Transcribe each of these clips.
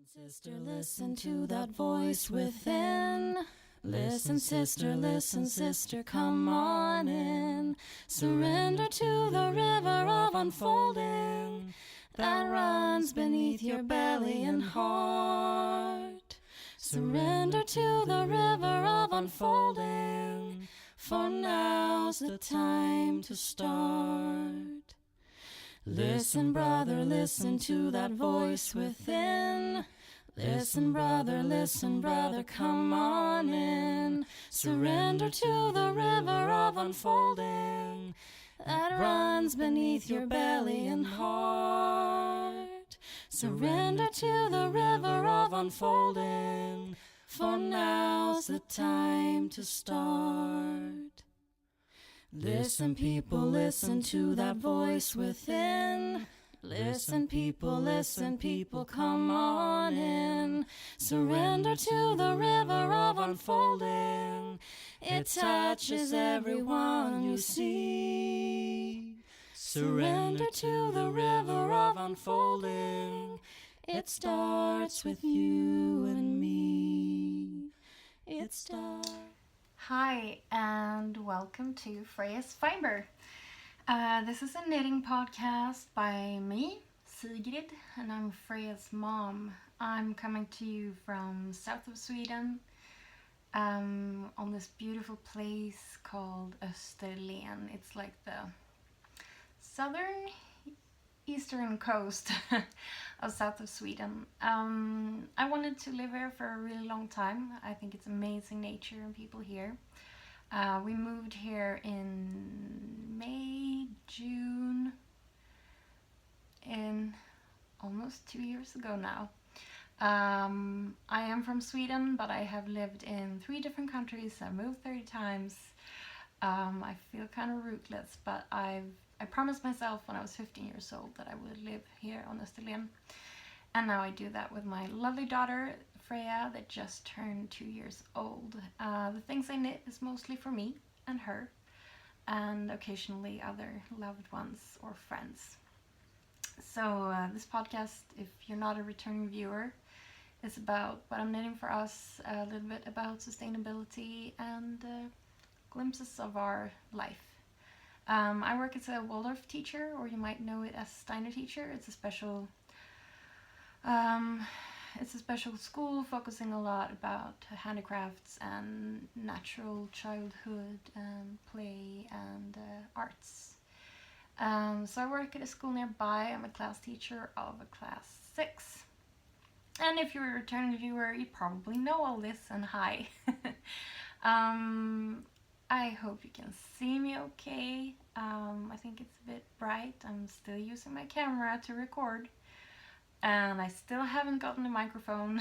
Sister, listen to that voice within. Listen, sister, come on in. Surrender to the river of unfolding that runs beneath your belly and heart. Surrender to the river of unfolding, for now's the time to start. Listen, brother, listen to that voice within. Listen, brother, come on in. Surrender to the river of unfolding that runs beneath your belly and heart. Surrender to the river of unfolding, for now's the time to start. Listen, people, listen to that voice within. Listen, people, come on in. Surrender to the river of unfolding. It touches everyone you see. Surrender to the river of unfolding. It starts with you and me. It starts. Hi, and welcome to Freja's Fiber. This is a knitting podcast by me, Sigrid, and I'm Freja's mom. I'm coming to you from south of Sweden, on this beautiful place called Österlen. It's like the southern eastern coast of south of Sweden. I wanted to live here for a really long time. I think it's amazing nature and people here. We moved here in May, June, in almost 2 years ago now. I am from Sweden, but I have lived in 3 different countries. I've moved 30 times. I feel kind of rootless, but I promised myself when I was 15 years old that I would live here on Österlen. And now I do that with my lovely daughter, Freja, that just turned 2 years old. The things I knit is mostly for me and her, and occasionally other loved ones or friends. So this podcast, if you're not a returning viewer, is about what I'm knitting for us, a little bit about sustainability and glimpses of our life. I work as a Waldorf teacher, or you might know it as Steiner teacher. It's a special school focusing a lot about handicrafts and natural childhood and play and arts. So I work at a school nearby. I'm a class teacher of a class 6. And if you're a returning viewer, you probably know all this, and hi. I hope you can see me okay. I think it's a bit bright. I'm still using my camera to record. And I still haven't gotten a microphone.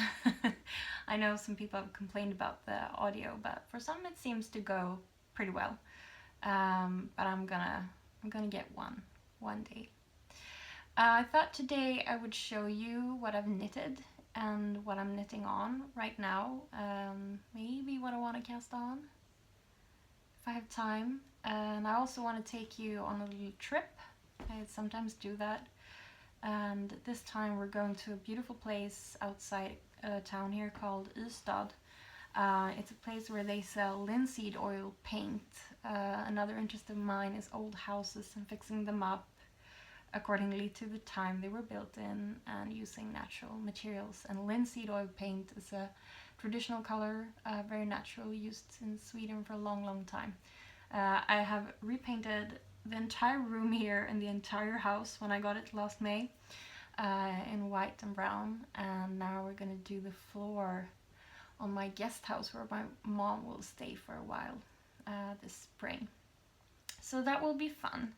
I know some people have complained about the audio, but for some it seems to go pretty well. But I'm gonna get one day. I thought today I would show you what I've knitted and what I'm knitting on right now. Maybe what I want to cast on, if I have time. And I also want to take you on a little trip. I sometimes do that. And this time we're going to a beautiful place outside a town here called Ystad. It's a place where they sell linseed oil paint. Another interest of mine is old houses and fixing them up accordingly to the time they were built in, and using natural materials. And linseed oil paint is a traditional color, very natural, used in Sweden for a long time. I have repainted the entire room here and the entire house when I got it last May, in white and brown, and now we're gonna do the floor on my guest house where my mom will stay for a while this spring. So that will be fun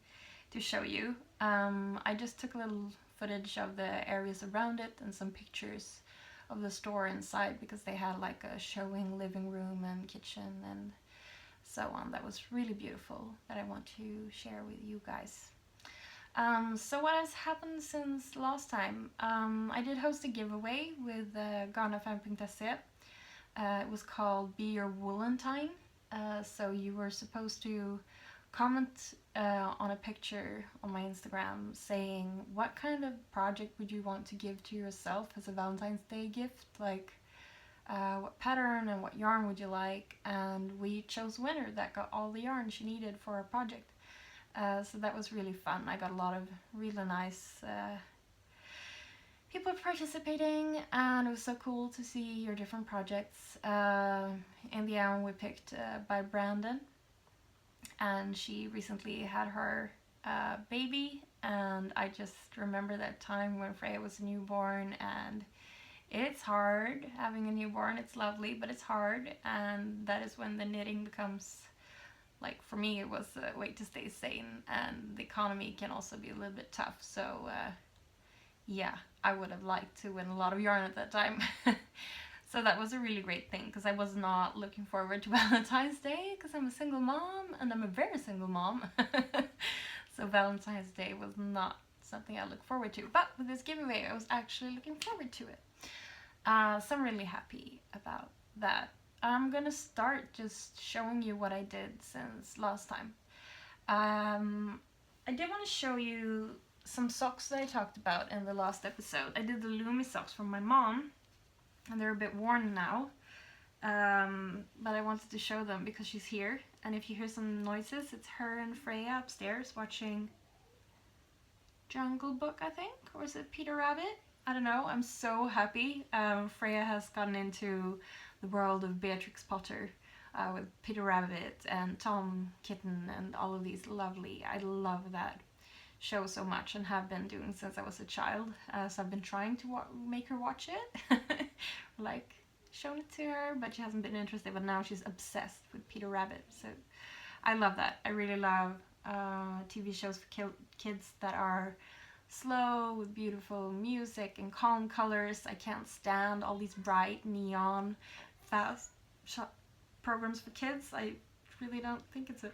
to show you. I just took a little footage of the areas around it and some pictures of the store inside, because they had like a showing living room and kitchen and so on. That was really beautiful, that I want to share with you guys. So what has happened since last time? I did host a giveaway with garnaffärm.se. It was called Be Your Woolentine. So you were supposed to comment on a picture on my Instagram saying what kind of project would you want to give to yourself as a Valentine's Day gift, like what pattern and what yarn would you like, and we chose a winner that got all the yarn she needed for our project. So that was really fun. I got a lot of really nice people participating, and it was so cool to see your different projects. In the end, we picked by Brandon, and she recently had her baby, and I just remember that time when Freya was a newborn, and it's hard having a newborn. It's lovely, but it's hard, and that is when the knitting becomes, like, for me it was a way to stay sane, and the economy can also be a little bit tough, so yeah, I would have liked to win a lot of yarn at that time. So that was a really great thing, because I was not looking forward to Valentine's Day, because I'm a single mom, and I'm a very single mom. So Valentine's Day was not something I look forward to, but with this giveaway I was actually looking forward to it. So I'm really happy about that. I'm gonna start just showing you what I did since last time. I did want to show you some socks that I talked about in the last episode. I did the Lumi socks from my mom, and they're a bit worn now, but I wanted to show them because she's here, and if you hear some noises, it's her and Freya upstairs watching Jungle Book, I think, or is it Peter Rabbit? I don't know. I'm so happy. Freya has gotten into the world of Beatrix Potter with Peter Rabbit and Tom Kitten and all of these lovely. I love that show so much and have been doing since I was a child. So I've been trying to make her watch it, like shown it to her, but she hasn't been interested. But now she's obsessed with Peter Rabbit. So I love that. I really love TV shows for kids that are slow with beautiful music and calm colors. I can't stand all these bright neon fast programs for kids. I really don't think it's a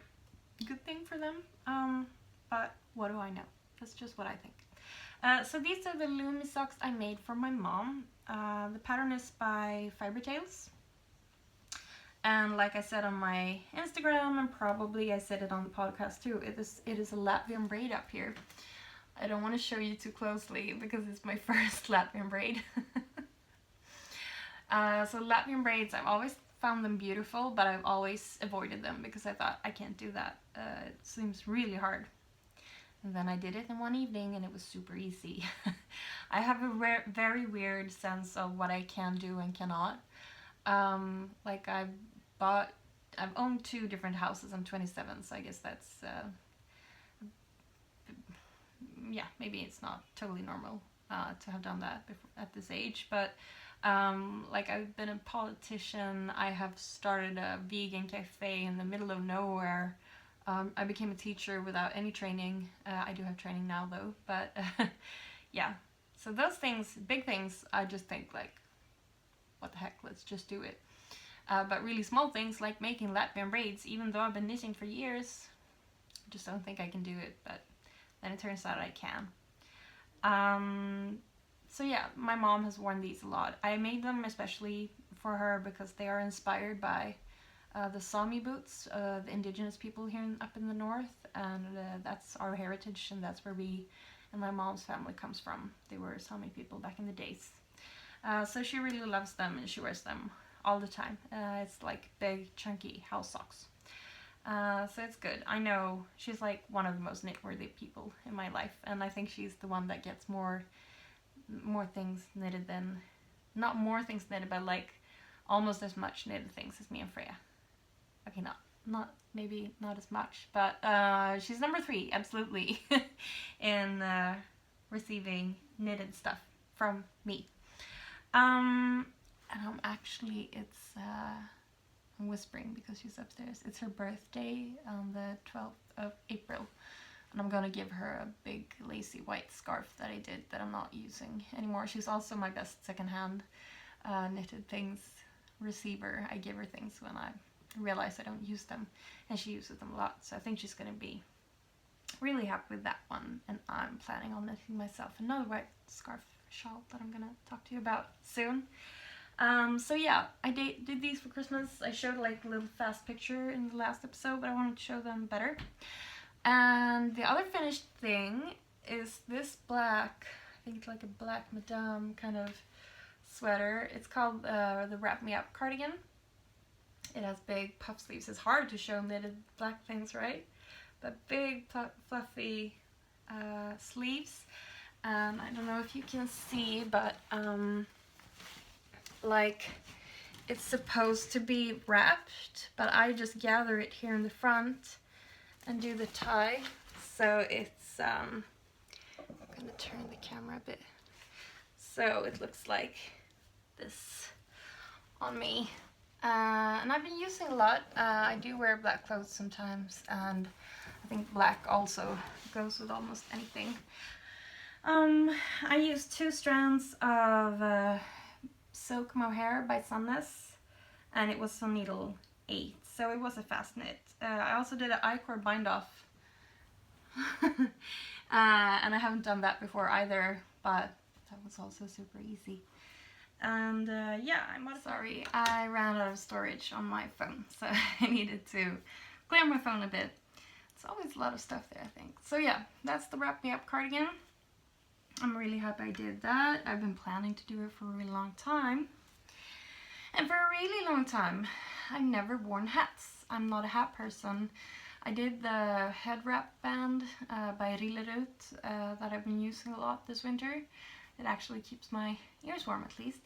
good thing for them, but what do I know? That's just what I think. So these are the Lumi socks I made for my mom. The pattern is by Fiber Tales, and like I said on my Instagram, and probably I said it on the podcast too, it is a Latvian braid up here. I don't want to show you too closely because it's my first Latvian braid. So Latvian braids, I've always found them beautiful, but I've always avoided them because I thought, I can't do that. It seems really hard. And then I did it in one evening and it was super easy. I have a very weird sense of what I can do and cannot. Like I've owned 2 different houses. I'm 27, so I guess that's yeah, maybe it's not totally normal to have done that at this age, but like I've been a politician, I have started a vegan cafe in the middle of nowhere, I became a teacher without any training. I do have training now though, but yeah, so those things, big things, I just think like, what the heck, let's just do it. But really small things like making Latvian braids, even though I've been knitting for years, I just don't think I can do it, but then it turns out I can. So yeah, my mom has worn these a lot. I made them especially for her because they are inspired by the Sami boots, the indigenous people here up in the north, and that's our heritage, and that's where we and my mom's family comes from. They were Sami people back in the days. So she really loves them and she wears them all the time. It's like big chunky house socks. So it's good. I know she's like one of the most knit-worthy people in my life, and I think she's the one that gets more things knitted than, not more things knitted, but like almost as much knitted things as me and Freya. Okay, not maybe not as much, but she's number 3, absolutely, in receiving knitted stuff from me. And I'm actually, I'm whispering because she's upstairs. It's her birthday on the 12th of April. And I'm gonna give her a big lacy white scarf that I did that I'm not using anymore. She's also my best secondhand knitted things receiver. I give her things when I realize I don't use them, and she uses them a lot. So I think she's gonna be really happy with that one. And I'm planning on knitting myself another white scarf shawl that I'm gonna talk to you about soon. So yeah, I did these for Christmas. I showed like a little fast picture in the last episode, but I wanted to show them better. And the other finished thing is this black, I think like a black madame kind of sweater. It's called the Wrap Me Up cardigan. It has big puff sleeves. It's hard to show knitted black things, right? But big fluffy sleeves. And I don't know if you can see, but like it's supposed to be wrapped, but I just gather it here in the front and do the tie. So it's I'm gonna turn the camera a bit so it looks like this on me. And I've been using a lot. I do wear black clothes sometimes, and I think black also goes with almost anything. I used 2 strands of silk mohair by Sunless, and it was on needle 8, so it was a fast knit. I also did an I-cord bind off, and I haven't done that before either, but that was also super easy. And yeah, sorry, I ran out of storage on my phone, so I needed to clear my phone a bit. It's always a lot of stuff there, I think. So yeah, that's the Wrap Me Up cardigan. I'm really happy I did that. I've been planning to do it for a really long time. And for a really long time, I've never worn hats. I'm not a hat person. I did the head wrap band by Rillerud that I've been using a lot this winter. It actually keeps my ears warm at least.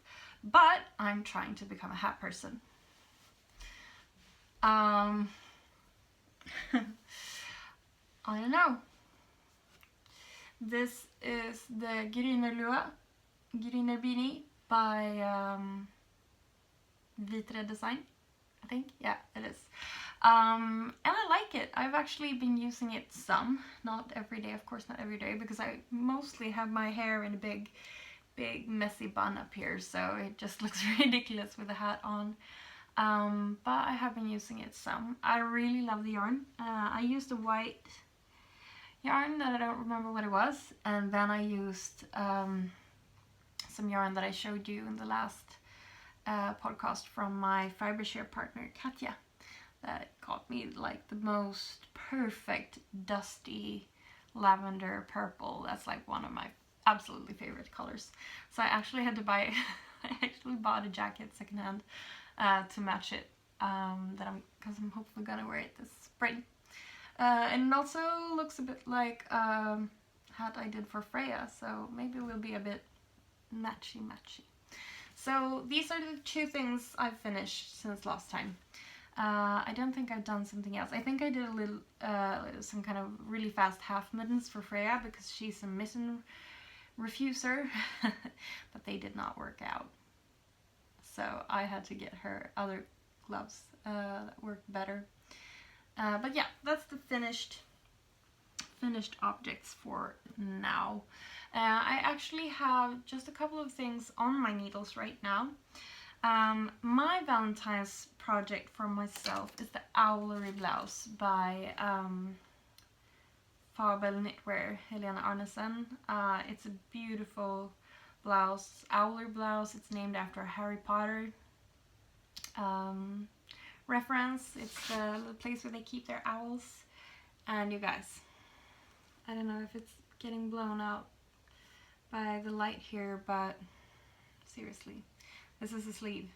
But I'm trying to become a hat person. I don't know. This is the Grüner Lua, Grüner Beanie by Vitre Design, I think. Yeah, it is. And I like it. I've actually been using it some, not every day, of course not every day, because I mostly have my hair in a big messy bun up here, so it just looks ridiculous with the hat on. But I have been using it some. I really love the yarn. I used a white yarn that I don't remember what it was, and then I used some yarn that I showed you in the last podcast from my fiber share partner Katja, that got me like the most perfect dusty lavender purple. That's like one of my absolutely favorite colors. So I actually had to buy I actually bought a jacket secondhand to match it, because I'm hopefully gonna wear it this spring. And it also looks a bit like a hat I did for Freja, so maybe we'll be a bit matchy. So these are the 2 things I've finished since last time. I don't think I've done something else. I think I did a little, some kind of really fast half mittens for Freja because she's a mitten refuser, but they did not work out. So I had to get her other gloves that worked better. But yeah, that's the finished objects for now. I actually have just a couple of things on my needles right now. My Valentine's project for myself is the Owlery blouse by Fabel Knitwear, Helena Arnesen. It's a beautiful blouse, Owler blouse. It's named after a Harry Potter reference. It's the place where they keep their owls. And you guys, I don't know if it's getting blown out by the light here, but seriously, this is a sleeve.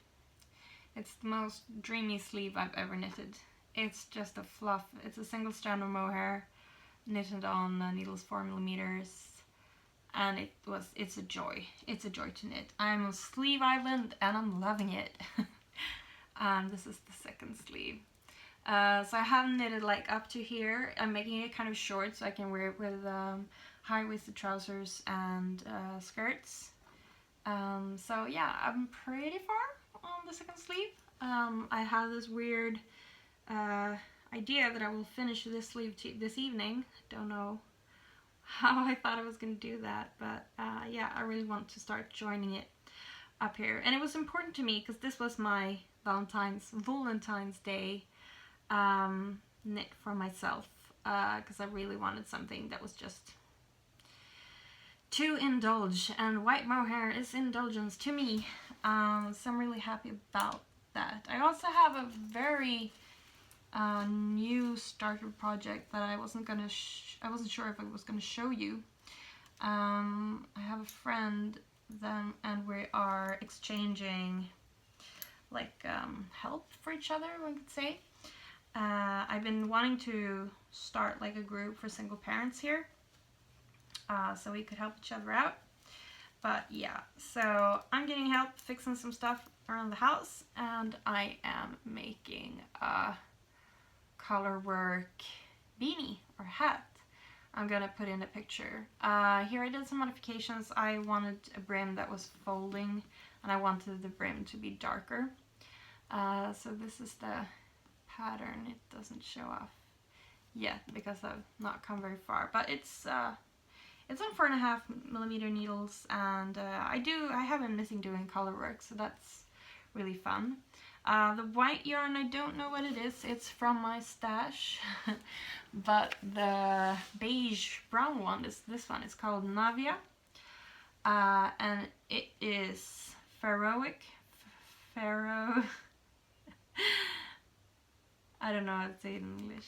It's the most dreamy sleeve I've ever knitted. It's just a fluff. It's a single strand of mohair knitted on needles 4mm, and it's a joy. It's a joy to knit. I'm on Sleeve Island and I'm loving it. This is the second sleeve. So I have knitted like up to here. I'm making it kind of short so I can wear it with high-waisted trousers and skirts. So yeah, I'm pretty far on the second sleeve. I have this weird idea that I will finish this sleeve this evening. Don't know how I thought I was going to do that, but yeah, I really want to start joining it up here. And it was important to me because this was my Valentine's Day knit for myself, because I really wanted something that was just to indulge, and white mohair is indulgence to me. So I'm really happy about that. I also have a very new starter project that I wasn't sure if I was gonna show you. I have a friend then, and we are exchanging like help for each other, one could say. I've been wanting to start like a group for single parents here, so we could help each other out. But yeah, so I'm getting help fixing some stuff around the house, and I am making a color work beanie or hat. I'm gonna put in a picture. Here I did some modifications. I wanted a brim that was folding, and I wanted the brim to be darker. So this is the pattern. It doesn't show off yet because I've not come very far, but it's on 4.5mm needles, and I have been missing doing color work, so that's really fun. The white yarn, I don't know what it is. It's from my stash, but the beige brown one is this one. It's called Navia, and it is Pharaoh. I don't know how to say it in English.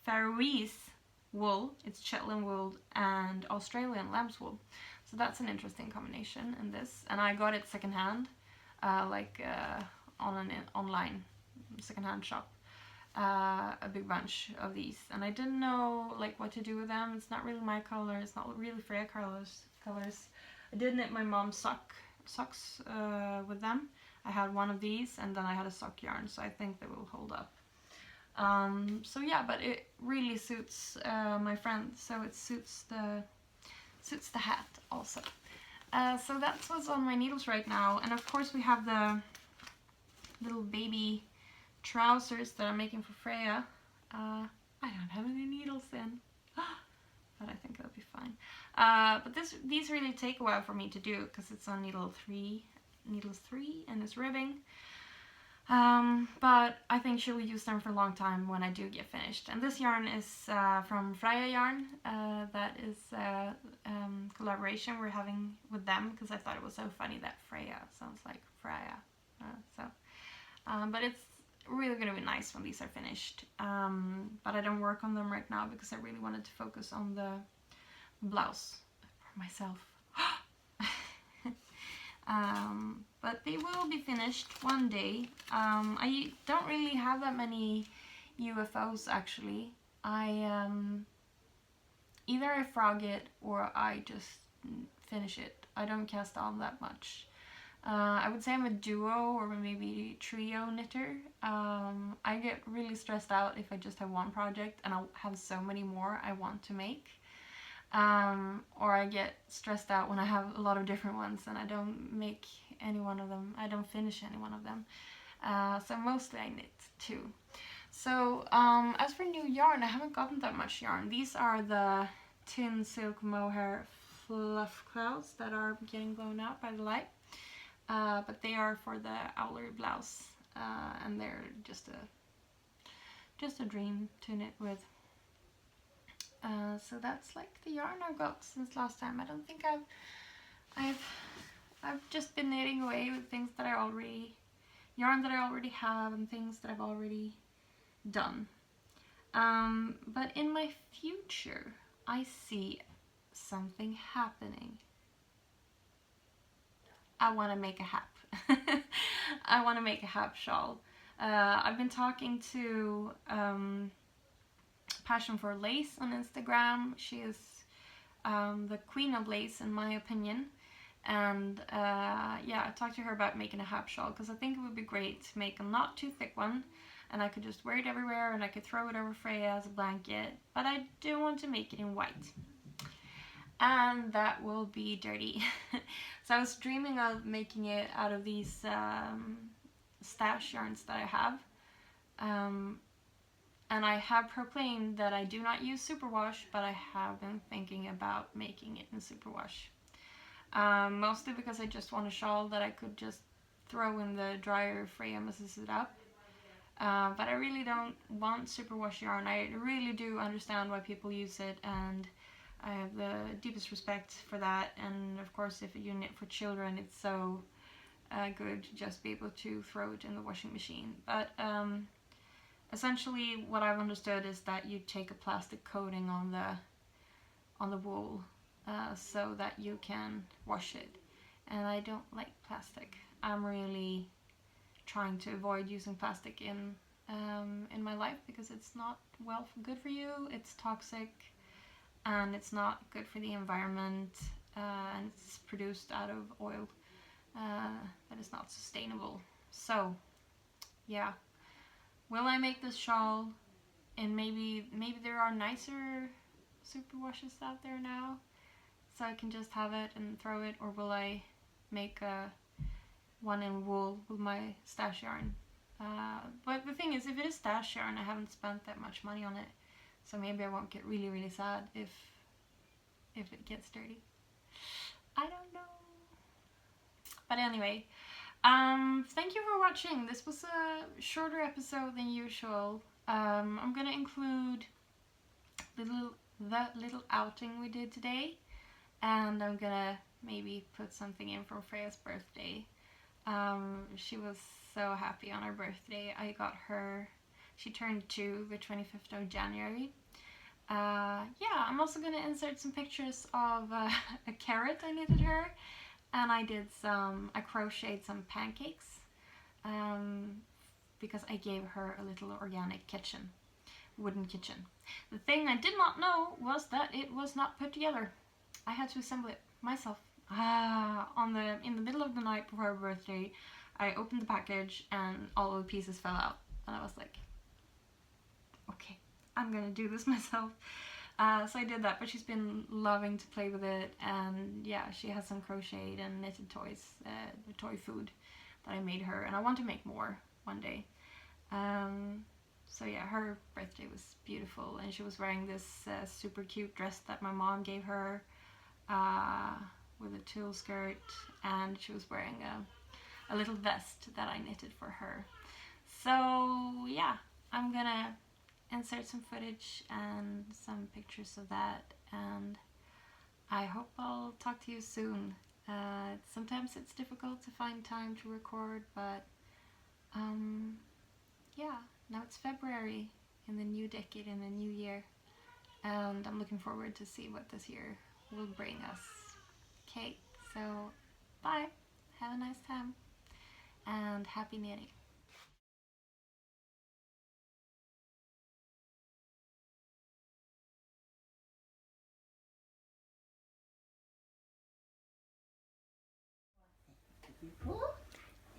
Faroese wool. It's Shetland wool and Australian lamb's wool. So that's an interesting combination in this. And I got it secondhand, on an online secondhand shop. A big bunch of these, and I didn't know like what to do with them. It's not really my color. It's not really Freja colors. I did knit my mom's socks with them. I had one of these, and then I had a sock yarn, so I think they will hold up. So yeah, but it really suits my friend, so it suits the hat also. So that's what's on my needles right now, and of course we have the little baby trousers that I'm making for Freja. I don't have any needles in, but I think it'll be fine. But these really take a while for me to do because it's on needles 3, and it's ribbing. But I think she will use them for a long time when I do get finished. And this yarn is from Freja yarn. That is a collaboration we're having with them, because I thought it was so funny that Freja sounds like Freja. But it's really gonna be nice when these are finished. But I don't work on them right now because I really wanted to focus on the blouse for myself. But they will be finished one day. I don't really have that many UFOs actually. Either I frog it or I just finish it. I don't cast on that much. I would say I'm a duo or maybe trio knitter. I get really stressed out if I just have one project and I'll have so many more I want to make. Or I get stressed out when I have a lot of different ones and I don't make any one of them. I don't finish any one of them. So mostly I knit too. So as for new yarn, I haven't gotten that much yarn. These are the tin silk mohair fluff clouds that are getting blown out by the light. But they are for the owler blouse, and they're just a dream to knit with. So that's like the yarn I've got since last time. I don't think I've just been knitting away with things that yarn that I already have and things that I've already done. But in my future, I see something happening. I want to make a hat. I want to make a hat shawl. I've been talking to Passion for Lace on Instagram. She is the queen of lace in my opinion. And yeah, I talked to her about making a hat shawl because I think it would be great to make a not too thick one, and I could just wear it everywhere and I could throw it over Freja as a blanket, but I do want to make it in white. And that will be dirty. So I was dreaming of making it out of these stash yarns that I have. And I have proclaimed that I do not use superwash, but I have been thinking about making it in superwash. Mostly because I just want a shawl that I could just throw in the dryer if Freja messes it up. But I really don't want superwash yarn. I really do understand why people use it, and I have the deepest respect for that. And of course, if you knit for children, it's so good to just be able to throw it in the washing machine. But essentially what I've understood is that you take a plastic coating on the wool so that you can wash it. And I don't like plastic. I'm really trying to avoid using plastic in my life because it's not good for you, it's toxic, and it's not good for the environment, and it's produced out of oil that is not sustainable. So yeah, will I make this shawl? And maybe there are nicer superwashes out there now, so I can just have it and throw it, or will I make one in wool with my stash yarn? But the thing is, if it is stash yarn, I haven't spent that much money on it, so maybe I won't get really sad if it gets dirty. I don't know. But anyway, thank you for watching. This was a shorter episode than usual. I'm gonna include the little outing we did today, and I'm gonna maybe put something in from Freja's birthday. She was so happy on her birthday. I got her, she turned 2 the 25th of January. Yeah, I'm also gonna insert some pictures of a carrot I knitted her, and I crocheted some pancakes, because I gave her a little organic wooden kitchen. The thing I did not know was that it was not put together. I had to assemble it myself. In the middle of the night before her birthday, I opened the package and all of the pieces fell out, and I was like, okay, I'm gonna do this myself. So I did that, but she's been loving to play with it, and yeah, she has some crocheted and knitted toys, the toy food that I made her, and I want to make more one day. So yeah, her birthday was beautiful, and she was wearing this super cute dress that my mom gave her, with a tulle skirt, and she was wearing a little vest that I knitted for her. So yeah, I'm gonna insert some footage and some pictures of that, and I hope I'll talk to you soon. Sometimes it's difficult to find time to record, but yeah, now it's February in the new decade, in the new year, and I'm looking forward to see what this year will bring us. Okay, so bye, have a nice time, and happy knitting.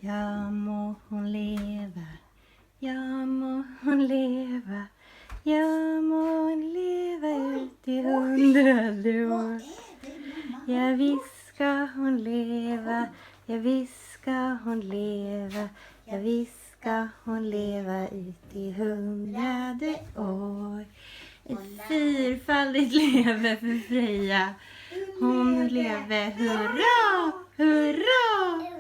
Ja må hon leva, ja må hon leva, ja må hon leva ut i 100 år. Ja visst ska hon leva, ja visst ska hon leva, ja visst ska hon leva ut i 100 år. Ett fyrfaldigt leve för Freja, hon lever, hurra, hurra!